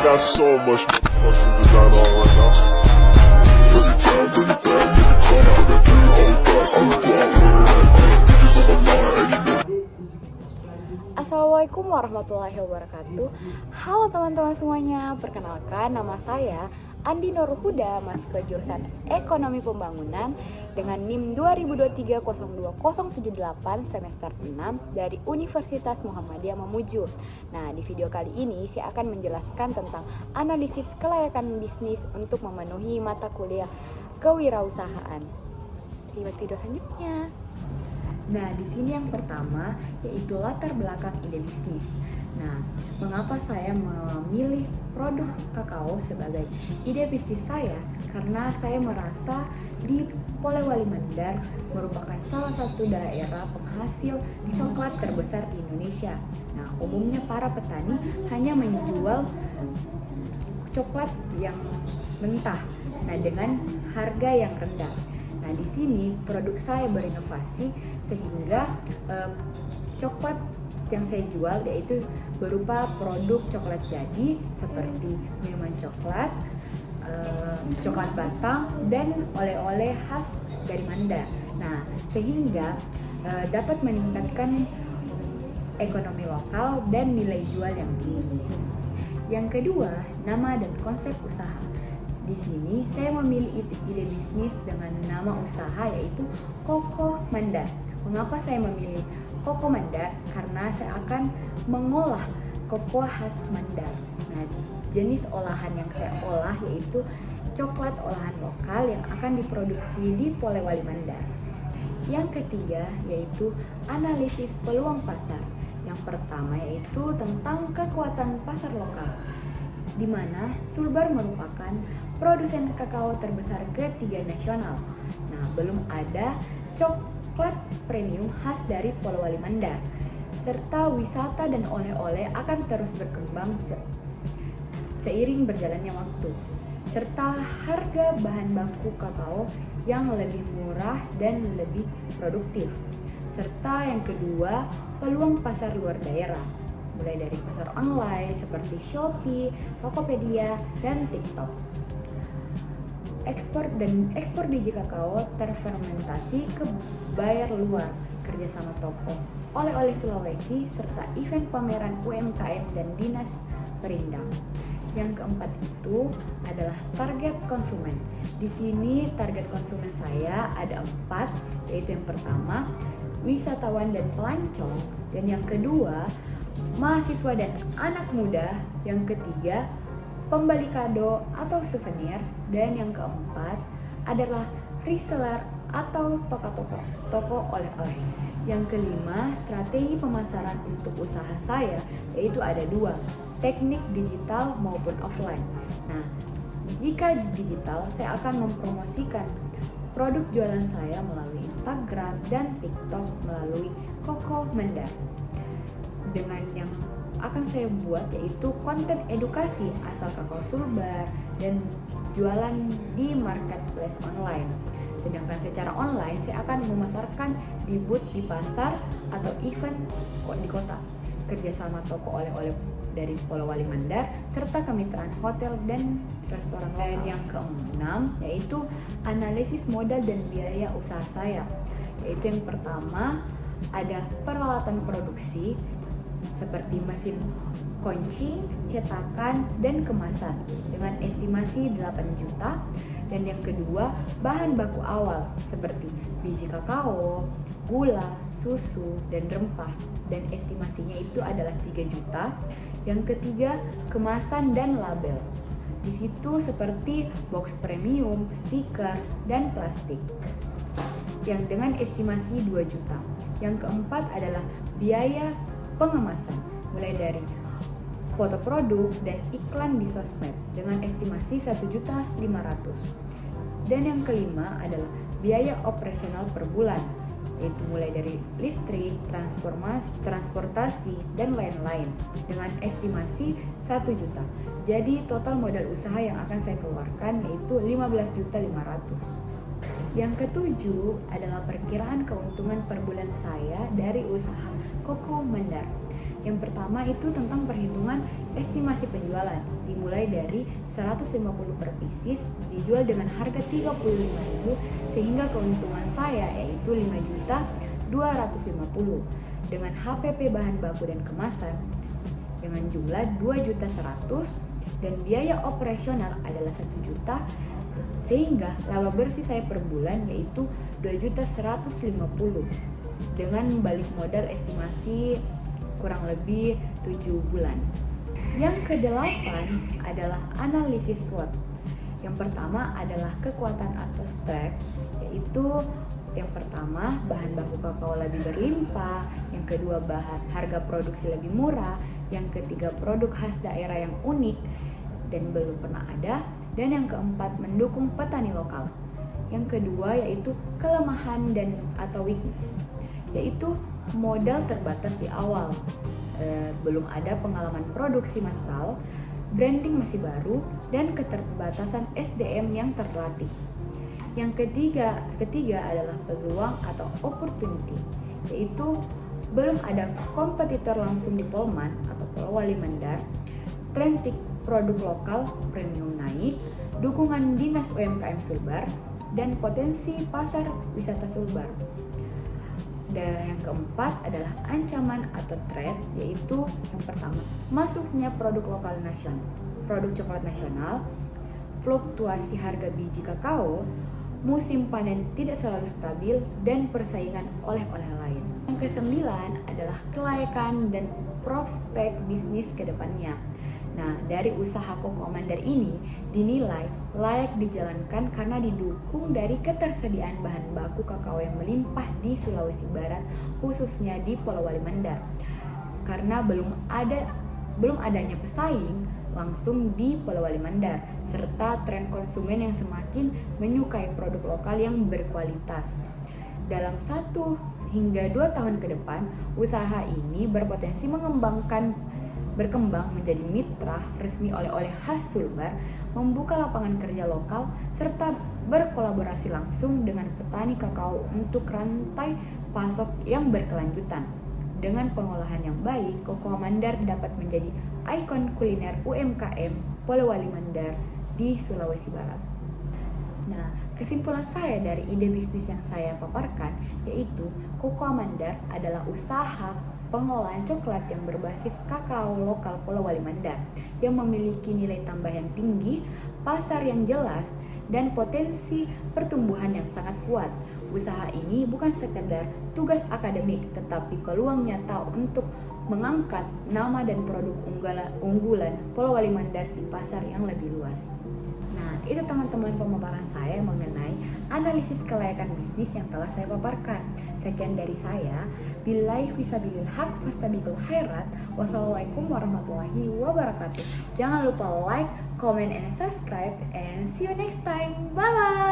got so much motherfucking design on right now. Every time, bring it back, nigga, come out, got 3 old thoughts, I'm the guap with it. Bitches on my line, and you know. Assalamualaikum warahmatullahi wabarakatuh. Halo teman-teman semuanya, perkenalkan nama saya Andi Nurul Huda, mahasiswa jurusan Ekonomi Pembangunan dengan NIM 2023-02078 semester 6 dari Universitas Muhammadiyah Mamuju. Nah, di video kali ini saya akan menjelaskan tentang analisis kelayakan bisnis untuk memenuhi mata kuliah kewirausahaan. Lihat video selanjutnya. Nah, di sini yang pertama yaitu latar belakang ide bisnis. Nah, mengapa saya memilih produk kakao sebagai ide bisnis saya? Karena saya merasa di Polewali Mandar merupakan salah satu daerah penghasil coklat terbesar di Indonesia. Nah, umumnya para petani hanya menjual coklat yang mentah, nah dengan harga yang rendah. Nah, di sini produk saya berinovasi sehingga coklat yang saya jual yaitu berupa produk coklat jadi seperti minuman coklat, coklat batang, dan oleh-oleh khas dari Mandar. Nah, sehingga dapat meningkatkan ekonomi lokal dan nilai jual yang tinggi. Yang kedua, nama dan konsep usaha. Di sini saya memilih ide bisnis dengan nama usaha yaitu Koko Mandar. Mengapa saya memilih Koko Mandar? Karena saya akan mengolah koko khas Mandar. Nah, jenis olahan yang saya olah yaitu coklat olahan lokal yang akan diproduksi di Polewali Mandar. Yang ketiga yaitu analisis peluang pasar. Yang pertama yaitu tentang kekuatan pasar lokal, di mana Sulbar merupakan produsen kakao terbesar ketiga nasional. Nah, belum ada coklat premium khas dari Polewali Mandar, serta wisata dan oleh-oleh akan terus berkembang seiring berjalannya waktu, serta harga bahan baku kakao yang lebih murah dan lebih produktif. Serta yang kedua, peluang pasar luar daerah, mulai dari pasar online seperti Shopee, Tokopedia, dan TikTok. Ekspor biji kakao terfermentasi ke bayar luar, kerjasama toko oleh-oleh Sulawesi, serta event pameran UMKM dan dinas perindang. Yang keempat itu adalah target konsumen. Di sini target konsumen saya ada 4, yaitu yang pertama wisatawan dan pelancong, dan yang kedua mahasiswa dan anak muda, yang ketiga pembeli kado atau souvenir, dan yang keempat adalah reseller atau toko oleh-oleh. Yang kelima, strategi pemasaran untuk usaha saya yaitu ada 2, teknik digital maupun offline. Nah, jika digital saya akan mempromosikan produk jualan saya melalui Instagram dan TikTok melalui Koko Mandar. Dengan yang akan saya buat yaitu konten edukasi asal kakao Sulbar dan jualan di marketplace online. Sedangkan secara online saya akan memasarkan di booth di pasar atau event di kota, kerjasama toko oleh-oleh dari Polewali Mandar, serta kemitraan hotel dan restoran. Dan yang keenam yaitu analisis modal dan biaya usaha saya, yaitu yang pertama ada peralatan produksi seperti mesin kunci, cetakan, dan kemasan dengan estimasi 8 juta. Dan yang kedua, bahan baku awal seperti biji kakao, gula, susu, dan rempah, dan estimasinya itu adalah 3 juta. Yang ketiga, kemasan dan label. Di situ seperti box premium, stiker, dan plastik yang dengan estimasi 2 juta. Yang keempat adalah biaya pengemasan, mulai dari foto produk dan iklan di sosmed dengan estimasi 1.500.000. Dan yang kelima adalah biaya operasional per bulan, yaitu mulai dari listrik, transportasi, dan lain-lain dengan estimasi 1 juta. Jadi total modal usaha yang akan saya keluarkan yaitu 15.500.000. Yang ketujuh adalah perkiraan keuntungan per bulan saya dari usaha Koko Mandar. Yang pertama itu tentang perhitungan estimasi penjualan, dimulai dari 150 per pieces, dijual dengan harga 35.000 sehingga keuntungan saya yaitu 5.250.000 dengan HPP bahan baku dan kemasan dengan jumlah 2.100.000 dan biaya operasional adalah 1 juta sehingga laba bersih saya per bulan yaitu 2.150.000 dengan balik modal estimasi kurang lebih 7 bulan. Yang kedelapan adalah analisis SWOT. Yang pertama adalah kekuatan atau strength, yaitu yang pertama bahan baku kakao lebih berlimpah, yang kedua harga produksi lebih murah, yang ketiga produk khas daerah yang unik dan belum pernah ada, dan yang keempat mendukung petani lokal. Yang kedua yaitu kelemahan dan atau weakness, yaitu modal terbatas di awal, belum ada pengalaman produksi massal, branding masih baru, dan keterbatasan SDM yang terlatih. Yang ketiga adalah peluang atau opportunity, yaitu belum ada kompetitor langsung di Polman atau Polewali Mandar, tren produk lokal premium naik, dukungan dinas UMKM Sulbar, dan potensi pasar wisata Sulbar. Dan yang keempat adalah ancaman atau threat, yaitu yang pertama masuknya produk lokal nasional, produk coklat nasional, fluktuasi harga biji kakao, musim panen tidak selalu stabil, dan persaingan oleh-oleh lain. Yang kesembilan adalah kelayakan dan prospek bisnis ke depannya. Nah, dari usaha Cocoa Mandar ini dinilai layak dijalankan karena didukung dari ketersediaan bahan baku kakao yang melimpah di Sulawesi Barat, khususnya di Polewali Mandar. Karena belum adanya pesaing langsung di Polewali Mandar, serta tren konsumen yang semakin menyukai produk lokal yang berkualitas. Dalam 1 hingga 2 tahun ke depan, usaha ini berpotensi berkembang menjadi mitra resmi oleh-oleh khas Sulbar, membuka lapangan kerja lokal, serta berkolaborasi langsung dengan petani kakao untuk rantai pasok yang berkelanjutan. Dengan pengolahan yang baik, Cocoa Mandar dapat menjadi ikon kuliner UMKM Polewali Mandar di Sulawesi Barat. Nah, kesimpulan saya dari ide bisnis yang saya paparkan yaitu Cocoa Mandar adalah usaha pengolahan coklat yang berbasis kakao lokal Polewali Mandar yang memiliki nilai tambah yang tinggi, pasar yang jelas, dan potensi pertumbuhan yang sangat kuat. Usaha ini bukan sekedar tugas akademik, tetapi peluang nyata untuk mengangkat nama dan produk unggulan Polewali Mandar di pasar yang lebih luas. Nah, itu teman-teman pemaparan saya mengenai analisis kelayakan bisnis yang telah saya paparkan. Sekian dari saya. Billahi fisabilil haq fastabiqul khairat. Wassalamualaikum warahmatullahi wabarakatuh. Jangan lupa like, comment, and subscribe, and see you next time. Bye bye.